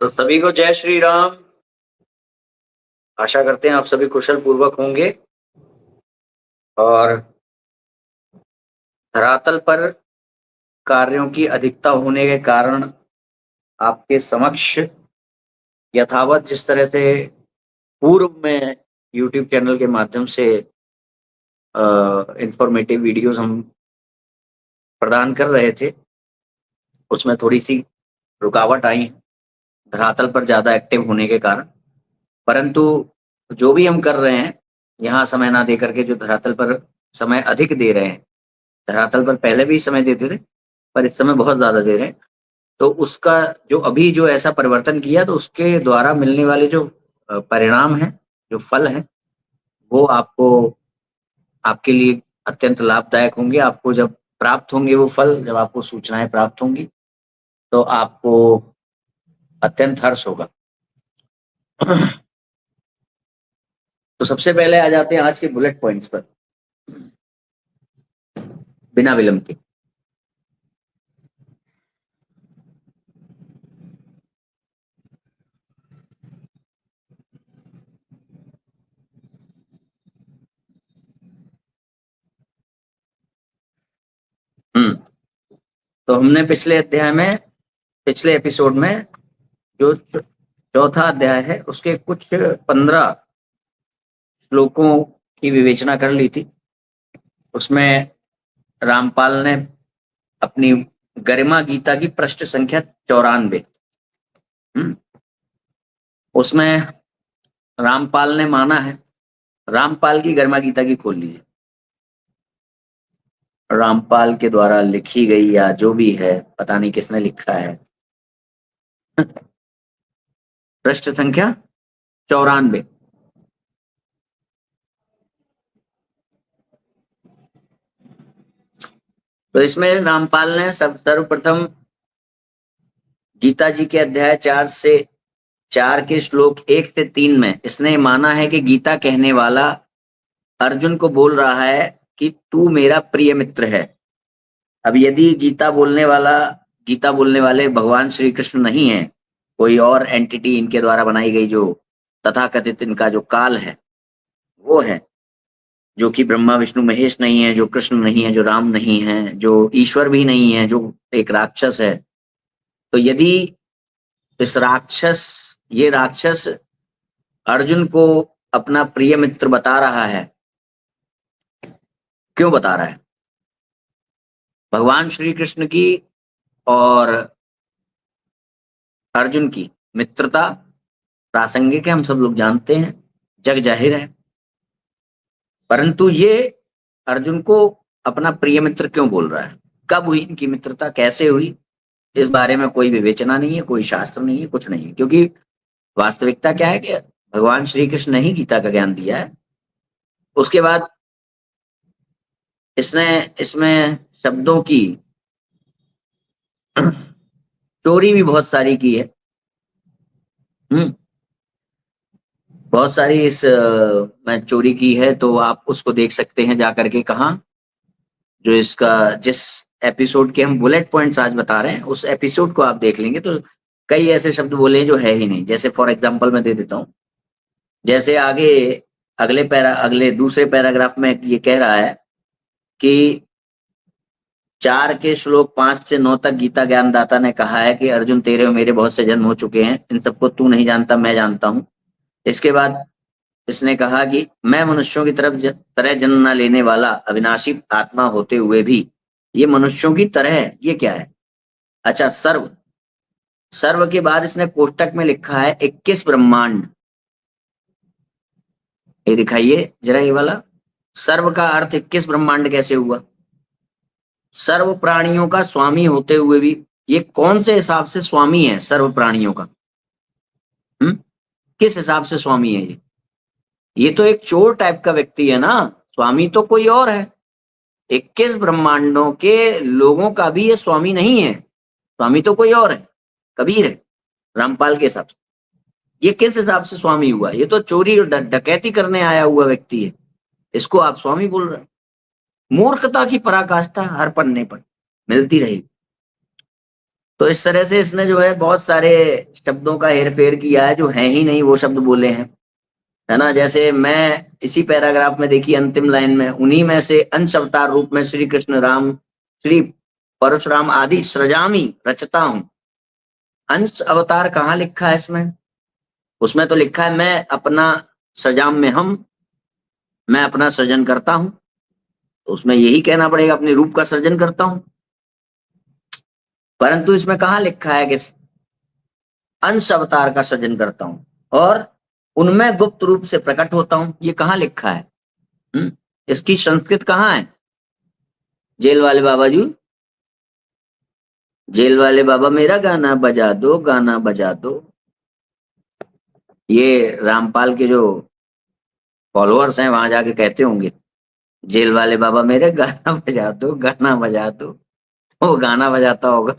तो सभी को जय श्री राम। आशा करते हैं आप सभी कुशल पूर्वक होंगे और धरातल पर कार्यों की अधिकता होने के कारण आपके समक्ष यथावत जिस तरह से पूर्व में यूट्यूब चैनल के माध्यम से इंफॉर्मेटिव वीडियोस हम प्रदान कर रहे थे, उसमें थोड़ी सी रुकावट आई धरातल पर ज़्यादा एक्टिव होने के कारण। परंतु जो भी हम कर रहे हैं, यहाँ समय ना दे करके जो धरातल पर समय अधिक दे रहे हैं, धरातल पर पहले भी समय देते थे, पर इस समय बहुत ज़्यादा दे रहे हैं। तो उसका जो अभी जो ऐसा परिवर्तन किया तो उसके द्वारा मिलने वाले जो परिणाम हैं, जो फल हैं, वो आपको आपके लिए अत्यंत लाभदायक होंगे। आपको जब प्राप्त होंगे वो फल, जब आपको सूचनाएँ प्राप्त होंगी, तो आपको अत्यंत हर्ष होगा। तो सबसे पहले आ जाते हैं आज के बुलेट पॉइंट्स पर, बिना विलंब के। हुँ, तो हमने पिछले एपिसोड में जो चौथा अध्याय है, उसके कुछ 15 श्लोकों की विवेचना कर ली थी। उसमें रामपाल ने अपनी गरिमा गीता की पृष्ठ संख्या 94, उसमें रामपाल ने माना है, रामपाल की गरिमा गीता की खोल लीजिए, रामपाल के द्वारा लिखी गई या जो भी है, पता नहीं किसने लिखा है। पृष्ठ संख्या 94। तो इसमें रामपाल ने सर्वप्रथम गीता जी के अध्याय 4 के श्लोक 1 से 3 में इसने माना है कि गीता कहने वाला अर्जुन को बोल रहा है कि तू मेरा प्रिय मित्र है। अब यदि गीता बोलने वाले भगवान श्री कृष्ण नहीं है, कोई और एंटिटी इनके द्वारा बनाई गई जो तथाकथित इनका जो काल है वो है, जो कि ब्रह्मा विष्णु महेश नहीं है, जो कृष्ण नहीं है, जो राम नहीं है, जो ईश्वर भी नहीं है, जो एक राक्षस है। तो यदि ये राक्षस अर्जुन को अपना प्रिय मित्र बता रहा है, क्यों बता रहा है? भगवान श्री कृष्ण की और अर्जुन की मित्रता प्रासंगिक है, हम सब लोग जानते हैं, जग जाहिर है। परंतु ये अर्जुन को अपना प्रिय मित्र क्यों बोल रहा है? कब हुई इनकी मित्रता, कैसे हुई? इस बारे में कोई विवेचना नहीं है, कोई शास्त्र नहीं है, कुछ नहीं है, क्योंकि वास्तविकता क्या है कि भगवान श्री कृष्ण ने ही गीता का ज्ञान दिया है। उसके बाद इसने इसमें शब्दों की चोरी भी बहुत सारी की है। बहुत सारी में चोरी की है, तो आप उसको देख सकते हैं जाकर के। कहाँ? जो जिस एपिसोड के हम बुलेट पॉइंट्स आज बता रहे हैं, उस एपिसोड को आप देख लेंगे तो कई ऐसे शब्द बोले हैं जो है ही नहीं। जैसे फॉर एग्जांपल मैं दे देता हूँ, जैसे आगे अगले दूसरे पैराग्राफ में ये कह रहा है कि 4 के श्लोक 5 से 9 तक गीता ज्ञानदाता ने कहा है कि अर्जुन तेरे और मेरे बहुत से जन्म हो चुके हैं, इन सबको तू नहीं जानता, मैं जानता हूँ। इसके बाद इसने कहा कि मैं मनुष्यों की तरह जन्म न लेने वाला अविनाशी आत्मा होते हुए भी ये मनुष्यों की तरह है। ये क्या है? अच्छा, सर्व के बाद इसने कोष्टक में लिखा है 21 ब्रह्मांड। ये दिखाइए जरा, ये वाला सर्व का अर्थ 21 ब्रह्मांड कैसे हुआ? सर्व प्राणियों का स्वामी होते हुए भी ये कौन से हिसाब से स्वामी है? सर्व प्राणियों का किस हिसाब से स्वामी है? ये तो एक चोर टाइप का व्यक्ति है ना, स्वामी तो कोई और है। 21 ब्रह्मांडों के लोगों का भी ये स्वामी नहीं है, स्वामी तो कोई और है, कबीर है रामपाल के हिसाब से। ये किस हिसाब से स्वामी हुआ? ये तो चोरी और डकैती करने आया हुआ व्यक्ति है, इसको आप स्वामी बोल रहे हैं। मूर्खता की पराकाष्ठा हर पन्ने पर मिलती रहेगी। तो इस तरह से इसने जो है बहुत सारे शब्दों का हेर फेर किया है, जो है ही नहीं वो शब्द बोले हैं, है ना। जैसे मैं इसी पैराग्राफ में देखिए अंतिम लाइन में, उन्हीं में से अंश अवतार रूप में श्री कृष्ण राम श्री परशुराम आदि सृजामी रचता हूं। अंश अवतार कहाँ लिखा है इसमें? उसमें तो लिखा है मैं अपना सृजाम में हम, मैं अपना सृजन करता हूं। तो उसमें यही कहना पड़ेगा अपने रूप का सृजन करता हूं। परंतु इसमें कहाँ लिखा है कि अंश अवतार का सृजन करता हूं और उनमें गुप्त रूप से प्रकट होता हूं? ये कहाँ लिखा है? इसकी संस्कृत कहाँ है? जेल वाले बाबा जी, जेल वाले बाबा मेरा गाना बजा दो, गाना बजा दो। ये रामपाल के जो फॉलोअर्स हैं वहां जाके कहते होंगे, जेल वाले बाबा मेरे गाना बजा दो, गाना बजा दो। वो गाना बजाता होगा।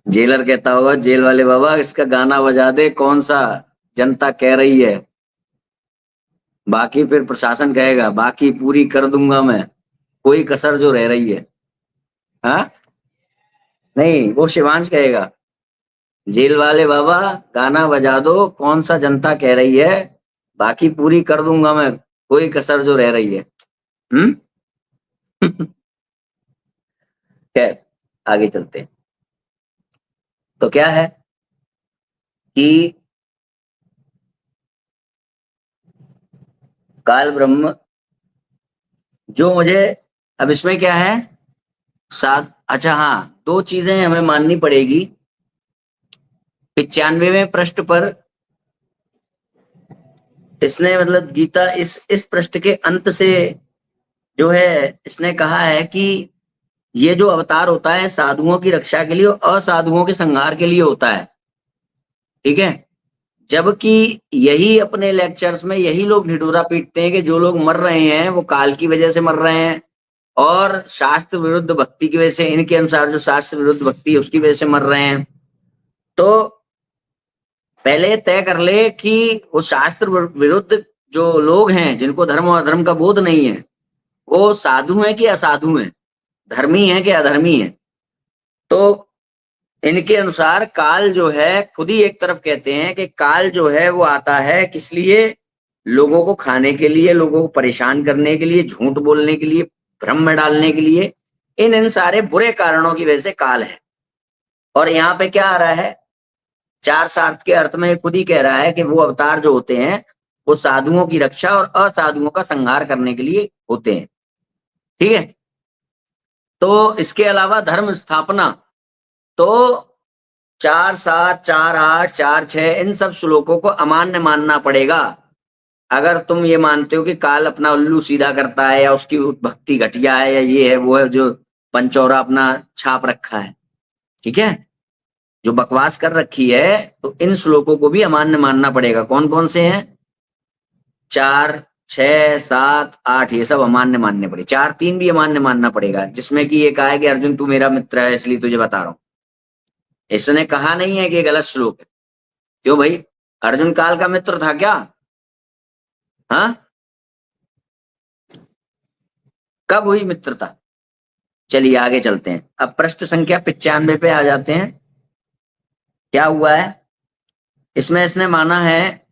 जेलर कहता होगा, जेल वाले बाबा इसका गाना बजा दे, कौन सा जनता कह रही है। बाकी फिर प्रशासन कहेगा बाकी पूरी कर दूंगा मैं, कोई कसर जो रह रही है। हाँ, नहीं वो शिवांश कहेगा, जेल वाले बाबा गाना बजा दो, कौन सा जनता कह रही है, बाकी पूरी कर दूंगा मैं, कोई कसर जो रह रही है। हम्म। खैर, आगे चलते हैं। तो क्या है कि काल ब्रह्म जो मुझे, अब इसमें क्या है, सात, अच्छा हाँ, दो चीजें हमें माननी पड़ेगी। 95वें पृष्ठ पर इसने मतलब गीता इस पृष्ठ के अंत से जो है इसने कहा है कि ये जो अवतार होता है साधुओं की रक्षा के लिए और असाधुओं के संहार के लिए होता है, ठीक है। जबकि यही अपने लेक्चर्स में यही लोग ढिढोरा पीटते हैं कि जो लोग मर रहे हैं वो काल की वजह से मर रहे हैं और शास्त्र विरुद्ध भक्ति की वजह से, इनके अनुसार जो शास्त्र विरुद्ध भक्ति है उसकी वजह से मर रहे हैं। तो पहले तय कर ले कि वो शास्त्र विरुद्ध जो लोग हैं जिनको धर्म और अधर्म का बोध नहीं है, वो साधु हैं कि असाधु हैं, धर्मी हैं कि अधर्मी हैं। तो इनके अनुसार काल जो है, खुद ही एक तरफ कहते हैं कि काल जो है वो आता है किस लिए, लोगों को खाने के लिए, लोगों को परेशान करने के लिए, झूठ बोलने के लिए, भ्रम में डालने के लिए, इन सारे बुरे कारणों की वजह से काल है। और यहाँ पे क्या आ रहा है, चार सात के अर्थ में खुद ही कह रहा है कि वो अवतार जो होते हैं वो साधुओं की रक्षा और असाधुओं का संहार करने के लिए होते हैं, ठीक है। तो इसके अलावा धर्म स्थापना, तो 4 7 4 8 4 6 इन सब श्लोकों को अमान्य मानना पड़ेगा। अगर तुम ये मानते हो कि काल अपना उल्लू सीधा करता है या उसकी भक्ति घटिया है या ये है वो है जो पंचौरा अपना छाप रखा है, ठीक है, जो बकवास कर रखी है, तो इन श्लोकों को भी अमान्य मानना पड़ेगा। कौन कौन से हैं? 4 6 7 8 ये सब अमान्य मानने पड़े। 4 3 भी अमान्य मानना पड़ेगा, जिसमें कि ये कहा है कि अर्जुन तू मेरा मित्र है इसलिए तुझे बता रहा हूं। इसने कहा नहीं है कि ये गलत श्लोक है। क्यों भाई, अर्जुन काल का मित्र था क्या? हाँ, कब हुई मित्रता? चलिए आगे चलते हैं। अब पृष्ठ संख्या 95 पे आ जाते हैं। क्या हुआ है इसमें, इसने माना है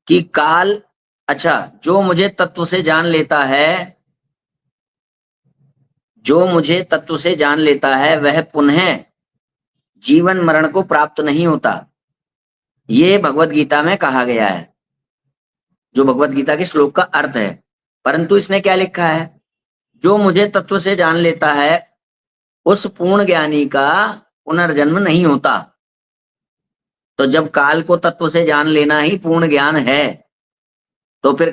कि काल, अच्छा, जो मुझे तत्व से जान लेता है, जो मुझे तत्व से जान लेता है वह पुनः जीवन मरण को प्राप्त नहीं होता, ये भगवत गीता में कहा गया है, जो भगवत गीता के श्लोक का अर्थ है। परंतु इसने क्या लिखा है, जो मुझे तत्व से जान लेता है उस पूर्ण ज्ञानी का पुनर्जन्म नहीं होता। तो जब काल को तत्व से जान लेना ही पूर्ण ज्ञान है, तो फिर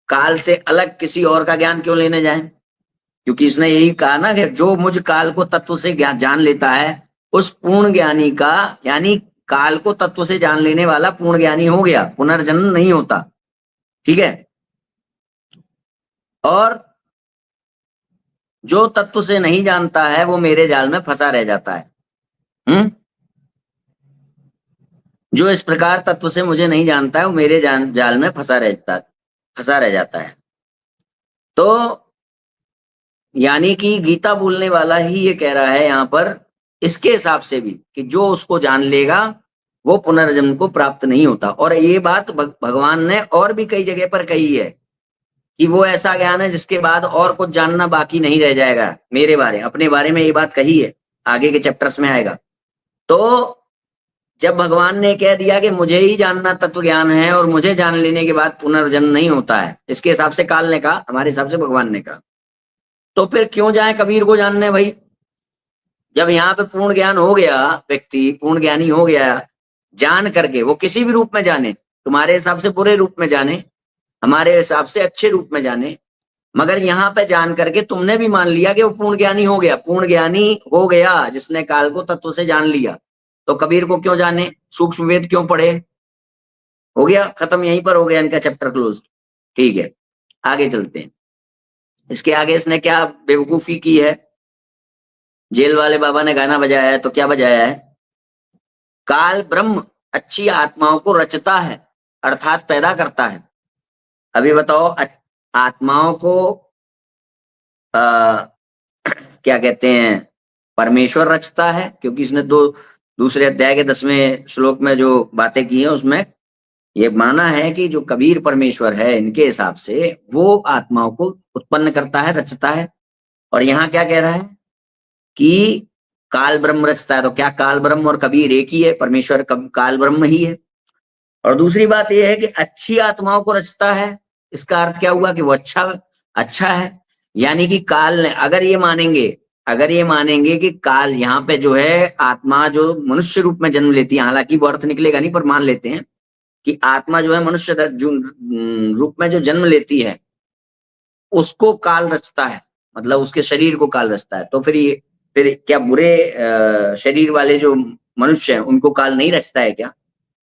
काल से अलग किसी और का ज्ञान क्यों लेने जाएं? क्योंकि इसने यही कहा ना कि जो मुझ काल को तत्व से जान लेता है उस पूर्ण ज्ञानी का, यानी काल को तत्व से जान लेने वाला पूर्ण ज्ञानी हो गया, पुनर्जन्म नहीं होता, ठीक है। और जो तत्व से नहीं जानता है वो मेरे जाल में फंसा रह जाता है। जो इस प्रकार तत्व से मुझे नहीं जानता है वो मेरे जाल में फंसा रह जाता है। तो यानी कि गीता बोलने वाला ही ये कह रहा है यहाँ पर, इसके हिसाब से भी, कि जो उसको जान लेगा वो पुनर्जन्म को प्राप्त नहीं होता। और ये बात भगवान ने और भी कई जगह पर कही है कि वो ऐसा ज्ञान है जिसके बाद और कुछ जानना बाकी नहीं रह जाएगा। मेरे बारे, अपने बारे में ये बात कही है, आगे के चैप्टर्स में आएगा। तो जब भगवान ने कह दिया कि मुझे ही जानना तत्व ज्ञान है और मुझे जान लेने के बाद पुनर्जन्म नहीं होता है, इसके हिसाब से काल ने कहा, हमारे हिसाब से भगवान ने कहा, तो फिर क्यों जाए कबीर को जानने भाई? जब यहाँ पे पूर्ण ज्ञान हो गया, व्यक्ति पूर्ण ज्ञानी हो गया, जान करके वो किसी भी रूप में जाने, तुम्हारे हिसाब से बुरे रूप में जाने, हमारे हिसाब से अच्छे रूप में जाने, मगर यहाँ पे जान करके तुमने भी मान लिया कि वो पूर्ण ज्ञानी हो गया। पूर्ण ज्ञानी हो गया जिसने काल को तत्व से जान लिया, तो कबीर को क्यों जाने, सूक्ष्म वेद क्यों पढ़े? हो गया खत्म, यहीं पर हो गया इनका चैप्टर क्लोज। ठीक है, आगे चलते हैं। इसके आगे इसने क्या बेवकूफी की है? जेल वाले बाबा ने गाना बजाया है, तो क्या बजाया है? काल ब्रह्म अच्छी आत्माओं को रचता है, अर्थात पैदा करता है। अभी बताओ, आत्माओं को आ, क्या कहते हैं? परमेश्वर रचता है, क्योंकि इसने दूसरे अध्याय के 10वें श्लोक में जो बातें की हैं उसमें ये माना है कि जो कबीर परमेश्वर है, इनके हिसाब से वो आत्माओं को उत्पन्न करता है, रचता है। और यहाँ क्या कह रहा है कि काल ब्रह्म रचता है। तो क्या काल ब्रह्म और कबीर एक ही है? परमेश्वर काल ब्रह्म ही है। और दूसरी बात यह है कि अच्छी आत्माओं को रचता है, इसका अर्थ क्या हुआ कि वो अच्छा है। यानी कि काल ने, अगर ये मानेंगे कि काल यहाँ पे जो है आत्मा जो मनुष्य रूप में जन्म लेती है, हालांकि वो अर्थ निकलेगा नहीं पर मान लेते हैं कि आत्मा जो है मनुष्य रूप में जो जन्म लेती है उसको काल रचता है, मतलब उसके शरीर को काल रचता है। तो फिर क्या बुरे शरीर वाले जो मनुष्य हैं उनको काल नहीं रचता है क्या?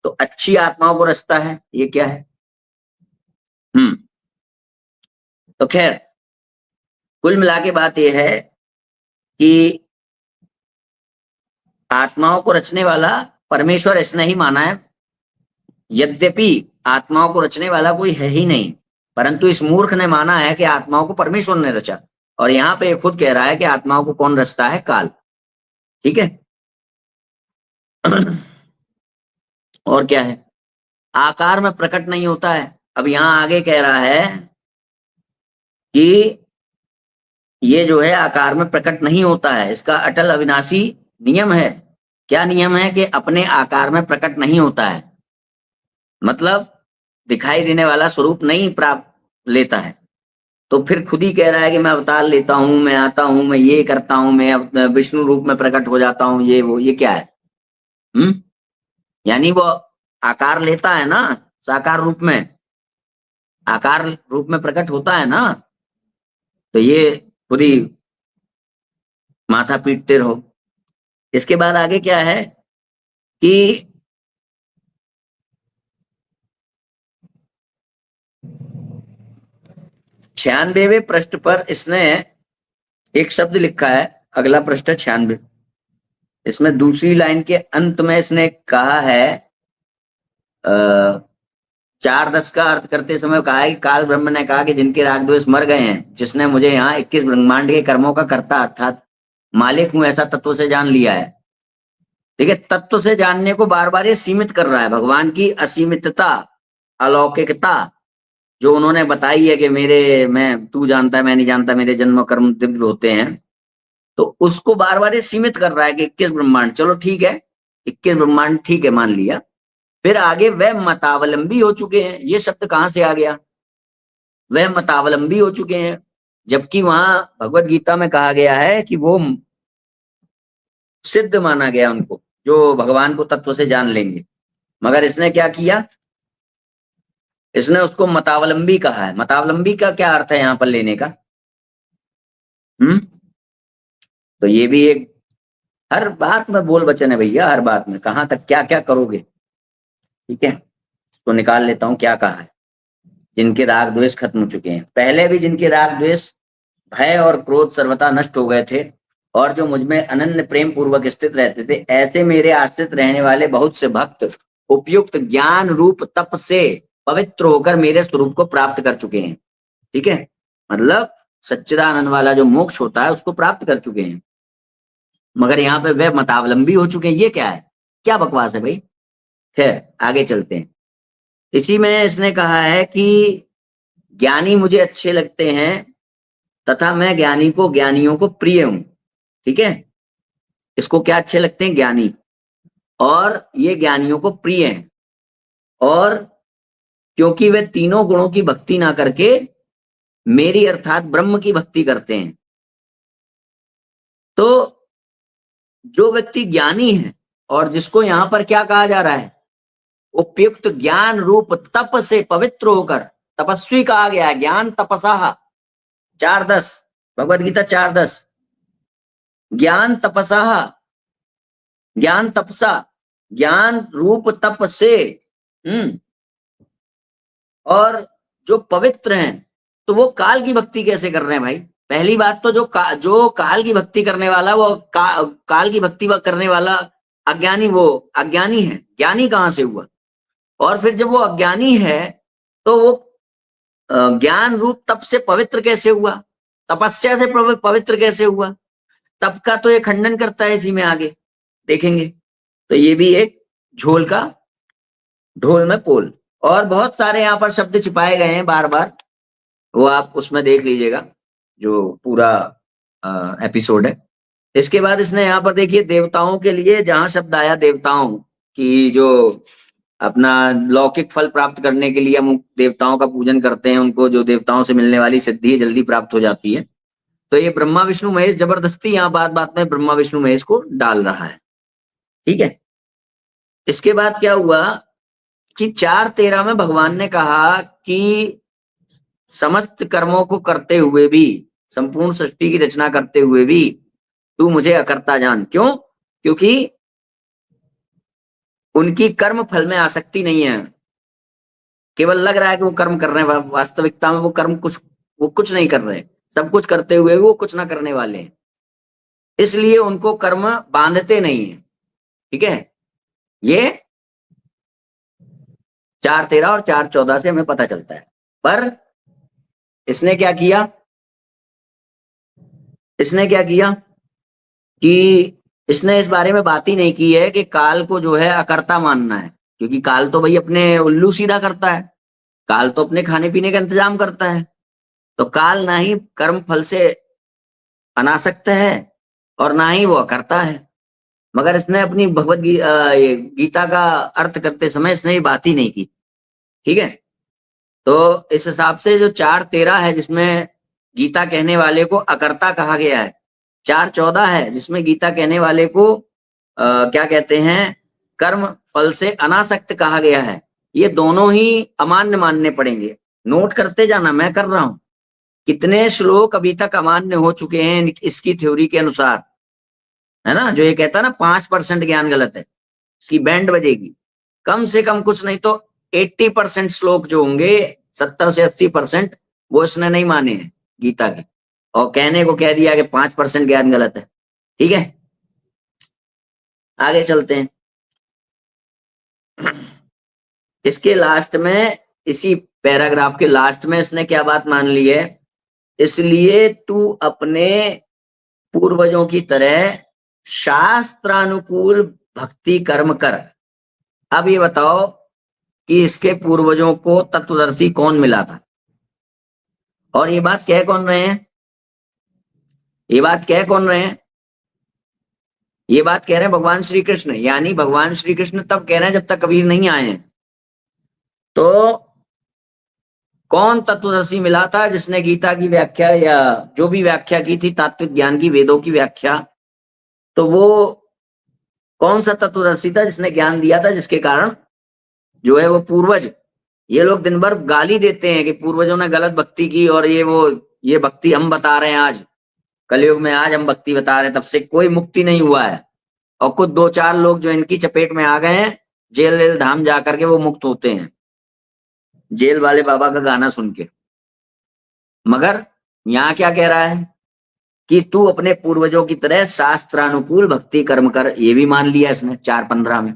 तो अच्छी आत्माओं को रचता है, ये क्या है? तो खैर, कुल मिला के बात यह है कि आत्माओं को रचने वाला परमेश्वर इसने ही माना है। यद्यपि आत्माओं को रचने वाला कोई है ही नहीं, परंतु इस मूर्ख ने माना है कि आत्माओं को परमेश्वर ने रचा। और यहाँ पे खुद कह रहा है कि आत्माओं को कौन रचता है? काल। ठीक है। और क्या है? आकार में प्रकट नहीं होता है। अब यहाँ आगे कह रहा है कि ये जो है आकार में प्रकट नहीं होता है, इसका अटल अविनाशी नियम है। क्या नियम है? कि अपने आकार में प्रकट नहीं होता है, मतलब दिखाई देने वाला स्वरूप नहीं प्राप्त लेता है। तो फिर खुद ही कह रहा है कि मैं अवतार लेता हूं, मैं आता हूं, मैं ये करता हूं, मैं विष्णु रूप में प्रकट हो जाता हूं, ये वो, ये क्या है? यानी वो आकार लेता है ना, साकार रूप में, आकार रूप में प्रकट होता है ना। तो ये खुद ही माथा पीटते रहो। इसके बाद आगे क्या है कि 96वें पृष्ठ पर इसने एक शब्द लिखा है, अगला पृष्ठ 96, इसमें दूसरी लाइन के अंत में इसने कहा है 4:10 का अर्थ करते समय कहा है कि काल ब्रह्म ने कहा कि जिनके राग द्वेष मर गए हैं, जिसने मुझे यहाँ 21 ब्रह्मांड के कर्मों का कर्ता अर्थात मालिक हूं ऐसा तत्व से जान लिया है। ठीक है, तत्व से जानने को बार बार ये सीमित कर रहा है। भगवान की असीमितता, अलौकिकता जो उन्होंने बताई है कि मैं तू जानता है मैं नहीं जानता, मेरे जन्म कर्म दिव्य होते हैं, तो उसको बार बार ये सीमित कर रहा है कि 21 ब्रह्मांड। चलो ठीक है, 21 ब्रह्मांड ठीक है, मान लिया। फिर आगे वह मतावलंबी हो चुके हैं, ये शब्द कहां से आ गया? वह मतावलंबी हो चुके हैं, जबकि वहां भगवत गीता में कहा गया है कि वो सिद्ध माना गया उनको, जो भगवान को तत्व से जान लेंगे। मगर इसने क्या किया? इसने उसको मतावलंबी कहा है। मतावलंबी का क्या अर्थ है यहाँ पर लेने का? तो ये भी एक, हर बात में बोल वचन है भैया, हर बात में कहां तक क्या क्या करोगे। ठीक है, तो निकाल लेता हूं क्या कहा है। जिनके राग द्वेष खत्म हो चुके हैं, पहले भी जिनके राग द्वेष भय और क्रोध सर्वथा नष्ट हो गए थे, और जो मुझ में अनन्य प्रेम पूर्वक स्थित रहते थे, ऐसे मेरे आश्रित रहने वाले बहुत से भक्त उपयुक्त ज्ञान रूप तप से पवित्र होकर मेरे स्वरूप को प्राप्त कर चुके हैं। ठीक है, मतलब सच्चिदानंद वाला जो मोक्ष होता है उसको प्राप्त कर चुके हैं, मगर यहाँ पे वे मतावलंबी हो चुके हैं। ये क्या है, क्या बकवास है भाई। खैर आगे चलते हैं। इसी में इसने कहा है कि ज्ञानी मुझे अच्छे लगते हैं तथा मैं ज्ञानियों को प्रिय हूं। ठीक है, इसको क्या अच्छे लगते हैं, ज्ञानी, और ये ज्ञानियों को प्रिय हैं, और क्योंकि वे तीनों गुणों की भक्ति ना करके मेरी अर्थात ब्रह्म की भक्ति करते हैं। तो जो व्यक्ति ज्ञानी है और जिसको यहां पर क्या कहा जा रहा है, उपयुक्त ज्ञान रूप तप से पवित्र होकर तपस्वी कहा गया है। ज्ञान तपसा 4:10, भगवद गीता 4:10, ज्ञान तपसा, ज्ञान तपसा, ज्ञान रूप तप से। और जो पवित्र हैं तो वो काल की भक्ति कैसे कर रहे हैं भाई। पहली बात तो जो काल की भक्ति करने वाला, वो काल की भक्ति करने वाला अज्ञानी, वो अज्ञानी है, ज्ञानी कहां से हुआ। और फिर जब वो अज्ञानी है तो वो ज्ञान रूप तप से पवित्र कैसे हुआ, तपस्या से पवित्र कैसे हुआ। तप का तो ये खंडन करता है, इसी में आगे देखेंगे। तो ये भी एक झोल का ढोल में पोल। और बहुत सारे यहाँ पर शब्द छिपाए गए हैं बार बार, वो आप उसमें देख लीजिएगा जो पूरा एपिसोड है। इसके बाद इसने यहाँ पर देखिए देवताओं के लिए जहां शब्द आया, देवताओं की जो अपना लौकिक फल प्राप्त करने के लिए हम देवताओं का पूजन करते हैं, उनको जो देवताओं से मिलने वाली सिद्धि जल्दी प्राप्त हो जाती है। तो ये ब्रह्मा विष्णु महेश जबरदस्ती यहाँ बात बात में ब्रह्मा विष्णु महेश को डाल रहा है। ठीक है, इसके बाद क्या हुआ कि 4:13 में भगवान ने कहा कि समस्त कर्मों को करते हुए भी, संपूर्ण सृष्टि की रचना करते हुए भी तू मुझे अकर्ता जान। क्यों? क्योंकि उनकी कर्म फल में आसक्ति नहीं है। केवल लग रहा है कि वो कर्म कर रहे हैं, वास्तविकता में वो कुछ नहीं कर रहे। सब कुछ करते हुए भी वो कुछ ना करने वाले हैं, इसलिए उनको कर्म बांधते नहीं है। ठीक है, ये 4:13 और 4:14 से हमें पता चलता है। पर इसने क्या किया, कि इसने इस बारे में बात ही नहीं की है कि काल को जो है अकर्ता मानना है, क्योंकि काल तो भाई अपने उल्लू सीधा करता है, काल तो अपने खाने पीने का इंतजाम करता है। तो काल ना ही कर्म फल से अनासक्त है और ना ही वो अकर्ता है। मगर इसने अपनी गीता का अर्थ करते समय इसने ये बात ही नहीं की। ठीक है, तो इस हिसाब से जो 4:13 है जिसमें गीता कहने वाले को अकर्ता कहा गया है, 4:14 है जिसमें गीता कहने वाले को क्या कहते हैं, कर्म फल से अनासक्त कहा गया है। ये दोनों ही अमान्य मानने पड़ेंगे। नोट करते जाना, मैं कर रहा हूं। कितने श्लोक अभी तक अमान्य हो चुके हैं इसकी थ्योरी के अनुसार, है ना। जो ये कहता है ना 5% ज्ञान गलत है, इसकी बैंड बजेगी। कम से कम कुछ नहीं तो 80% श्लोक जो होंगे, 70 से 80%, वो इसने नहीं माने हैं गीता के, और कहने को कह दिया कि 5% ज्ञान गलत है। ठीक है, आगे चलते हैं। इसके लास्ट में, इसी पैराग्राफ के लास्ट में इसने क्या बात मान ली है, इसलिए तू अपने पूर्वजों की तरह शास्त्रानुकूल भक्ति कर्म कर। अब ये बताओ कि इसके पूर्वजों को तत्वदर्शी कौन मिला था, और ये बात कह कौन रहे हैं, ये बात कह कौन रहे हैं, ये बात कह रहे हैं भगवान श्री कृष्ण। यानी भगवान श्री कृष्ण तब कह रहे हैं जब तक कबीर नहीं आए हैं। तो कौन तत्वदर्शी मिला था जिसने गीता की व्याख्या या जो भी व्याख्या की थी तात्विक ज्ञान की, वेदों की व्याख्या, तो वो कौन सा तत्वदर्शी था जिसने ज्ञान दिया था, जिसके कारण जो है वो पूर्वज, ये लोग दिन भर गाली देते हैं कि पूर्वजों ने गलत भक्ति की, और ये भक्ति हम बता रहे हैं आज कलयुग में, आज हम भक्ति बता रहे हैं, तब से कोई मुक्ति नहीं हुआ है। और कुछ 2-4 लोग जो इनकी चपेट में आ गए हैं, जेल धाम जाकर के वो मुक्त होते हैं, जेल वाले बाबा का गाना सुन के। मगर यहाँ क्या कह रहा है कि तू अपने पूर्वजों की तरह शास्त्रानुकूल भक्ति कर्म कर, ये भी मान लिया इसने 4:15 में।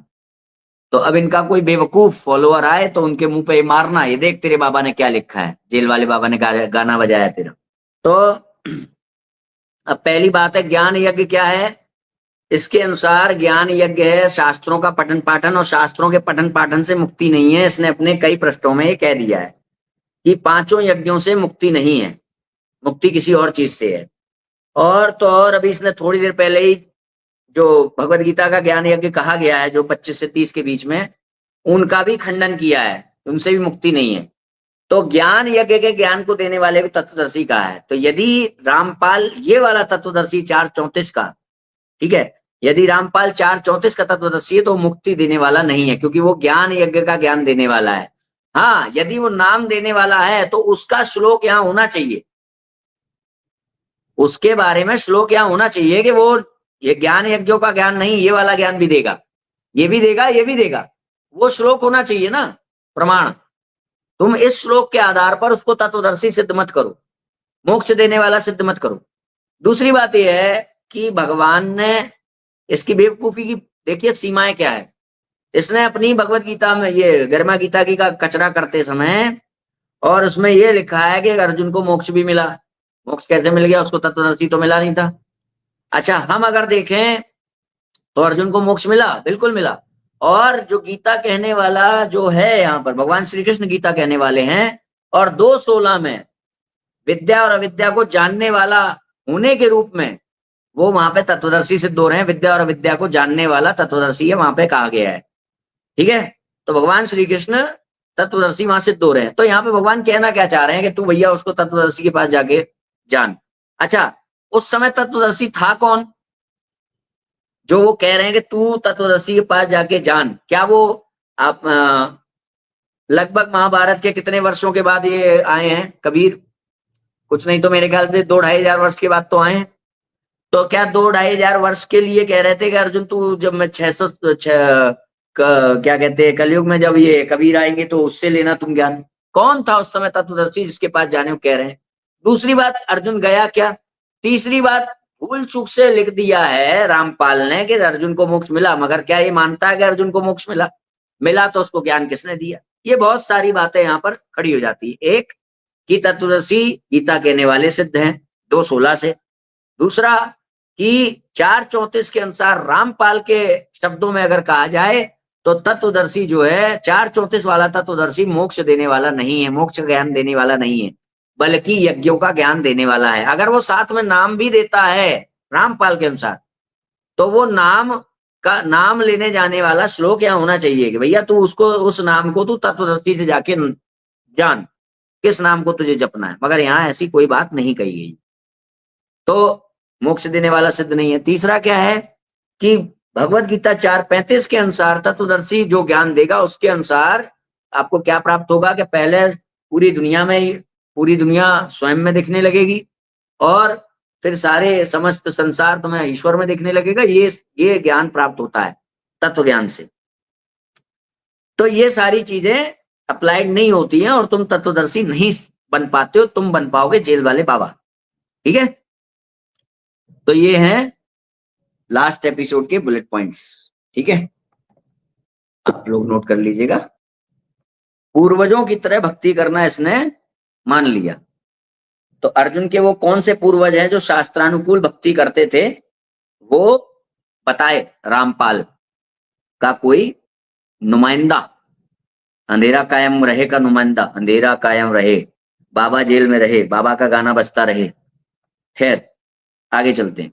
तो अब इनका कोई बेवकूफ फॉलोअर आए तो उनके मुंह पे मारना, ये देख तेरे बाबा ने क्या लिखा है, जेल वाले बाबा ने गाना बजाया तेरा, तो अब पहली बात है, ज्ञान यज्ञ क्या है? इसके अनुसार ज्ञान यज्ञ है शास्त्रों का पठन पाठन, और शास्त्रों के पठन पाठन से मुक्ति नहीं है। इसने अपने कई पृष्ठों में ये कह दिया है कि पांचों यज्ञों से मुक्ति नहीं है, मुक्ति किसी और चीज से है। और तो और अभी इसने थोड़ी देर पहले ही जो भगवत गीता का ज्ञान यज्ञ कहा गया है, जो 25 से 30 के बीच में, उनका भी खंडन किया है, उनसे भी मुक्ति नहीं है। तो ज्ञान यज्ञ के ज्ञान को देने वाले को तत्वदर्शी कहा है। तो यदि रामपाल ये वाला तत्वदर्शी 4:34 का, ठीक है, यदि रामपाल 4:34 का तत्वदर्शी है तो मुक्ति देने वाला नहीं है, क्योंकि वो ज्ञान यज्ञ का ज्ञान देने वाला है। हाँ, यदि वो नाम देने वाला है तो उसका श्लोक यहाँ होना चाहिए, उसके बारे में श्लोक यहाँ होना चाहिए कि वो ये ज्ञान यज्ञों का ज्ञान नहीं, ये वाला ज्ञान भी देगा, ये भी देगा, ये भी देगा। वो श्लोक होना चाहिए ना प्रमाण। तुम इस श्लोक के आधार पर उसको तत्वदर्शी सिद्ध मत करो, मोक्ष देने वाला सिद्ध मत करो। दूसरी बात यह है कि भगवान ने इसकी बेवकूफी की देखिए सीमाएं क्या है। इसने अपनी भगवत गीता में, ये गरिमा गीता की का कचरा करते समय, और उसमें ये लिखा है कि अर्जुन को मोक्ष भी मिला। मोक्ष कैसे मिल गया? उसको तत्वदर्शी तो मिला नहीं था। अच्छा, हम अगर देखें तो अर्जुन को मोक्ष मिला, बिल्कुल मिला। और जो गीता कहने वाला जो है, यहाँ पर भगवान श्री कृष्ण गीता कहने वाले हैं, और 2:16 में विद्या और अविद्या को जानने वाला होने के रूप में वो वहां पे तत्वदर्शी सिद्ध हो रहे हैं। विद्या और अविद्या को जानने वाला तत्वदर्शी है, वहां पे कहा गया है, ठीक है। तो भगवान श्री कृष्ण तत्वदर्शी वहां सिद्ध हो रहे हैं। तो यहाँ पे भगवान कहना क्या चाह रहे हैं कि तू भैया उसको तत्वदर्शी के पास जाके जान। अच्छा, उस समय तत्वदर्शी था कौन जो वो कह रहे हैं कि तू तत्वदर्शी के पास जाके जान? क्या वो आप लगभग महाभारत के कितने वर्षों के बाद ये आए हैं कबीर? कुछ नहीं तो मेरे ख्याल से 2-2.5 वर्ष के बाद तो आए हैं। तो क्या 2-2.5 वर्ष के लिए कह रहे थे कि अर्जुन तू, जब मैं 600 क्या कहते हैं कलयुग में जब ये कबीर आएंगे तो उससे लेना तुम ज्ञान? कौन था उस समय तत्वदर्शी जिसके पास जाने को कह रहे हैं? दूसरी बात, अर्जुन गया क्या? तीसरी बात, भूल चूक से लिख दिया है रामपाल ने कि अर्जुन को मोक्ष मिला, मगर क्या ये मानता है कि अर्जुन को मोक्ष मिला? मिला तो उसको ज्ञान किसने दिया? ये बहुत सारी बातें यहाँ पर खड़ी हो जाती है। एक कि तत्वदर्शी गीता कहने वाले सिद्ध हैं 2:16 से। दूसरा कि 4:34 के अनुसार रामपाल के शब्दों में अगर कहा जाए तो तत्वदर्शी जो है 4:34 वाला तत्वदर्शी मोक्ष देने वाला नहीं है, मोक्ष ज्ञान देने वाला नहीं है, बल्कि यज्ञों का ज्ञान देने वाला है। अगर वो साथ में नाम भी देता है रामपाल के अनुसार, तो वो नाम लेने जाने वाला श्लोक यहाँ होना चाहिए कि भैया तू उसको, उस नाम को तू तत्वदर्शी से जाके जान, किस नाम को तुझे जपना है। मगर यहाँ ऐसी कोई बात नहीं कही गई, तो मोक्ष देने वाला सिद्ध नहीं है। तीसरा क्या है कि भगवत गीता 4:35 के अनुसार तत्वदर्शी जो ज्ञान देगा उसके अनुसार आपको क्या प्राप्त होगा कि पहले पूरी दुनिया स्वयं में दिखने लगेगी, और फिर सारे समस्त संसार तुम्हें ईश्वर में दिखने लगेगा। ये ज्ञान प्राप्त होता है तत्व ज्ञान से। तो ये सारी चीजें अप्लाइड नहीं होती हैं और तुम तत्वदर्शी नहीं बन पाते हो, तुम बन पाओगे जेल वाले बाबा, ठीक है। तो ये हैं लास्ट एपिसोड के बुलेट पॉइंट्स, ठीक है, आप लोग नोट कर लीजिएगा। पूर्वजों की तरह भक्ति करना इसने मान लिया। तो अर्जुन के वो कौन से पूर्वज हैं जो शास्त्रानुकूल भक्ति करते थे, वो बताए रामपाल का कोई नुमाइंदा, अंधेरा कायम रहे का नुमाइंदा, अंधेरा कायम रहे, बाबा जेल में रहे, बाबा का गाना बजता रहे। खैर आगे चलते हैं।